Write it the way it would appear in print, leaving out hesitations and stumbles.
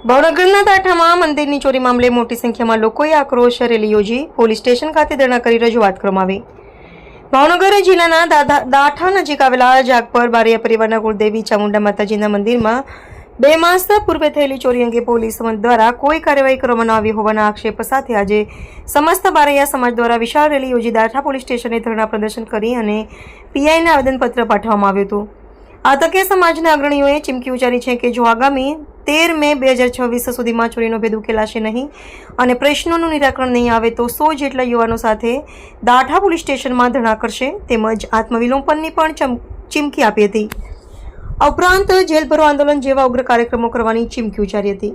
ભાવનગરના દાઠામાં મંદિરની ચોરી મામલે મોટી સંખ્યામાં લોકોએ આક્રોશ રેલી યોજી પોલીસ સ્ટેશન ખાતે ધરણા કરી રજૂઆત કરવામાં આવી। ભાવનગર જિલ્લાના દાઠા નજીક આવેલા જાગપર બારિયા પરિવારના કુળદેવી ચામુંડા માતાજીના મંદિરમાં 2 માસ પૂર્વે થયેલી ચોરી અંગે પોલીસ દ્વારા કોઈ કાર્યવાહી કરવામાં ન આવી હોવાના આક્ષેપ સાથે આજે સમસ્ત બારૈયા સમાજ દ્વારા વિશાળ રેલી યોજી દાઠા પોલીસ સ્ટેશને ધરણા પ્રદર્શન કરી અને પીઆઈને આવેદનપત્ર પાઠવવામાં આવ્યું હતું। આ તકે સમાજના અગ્રણીઓએ ચીમકી ઉચ્ચારી છે કે જો આગામી 13 મે 2026 સુધીમાં ચોરીનો ભેદ ઉકેલાશે નહીં અને પ્રશ્નોનું નિરાકરણ નહીં આવે તો 100 જેટલા યુવાનો સાથે દાઠા પોલીસ સ્ટેશનમાં ધરણા કરશે તેમજ આત્મવિલોપનની પણ ચીમકી આપી હતી। આ ઉપરાંત જેલ ભરો આંદોલન જેવા ઉગ્ર કાર્યક્રમો કરવાની ચીમકી ઉચ્ચારી હતી।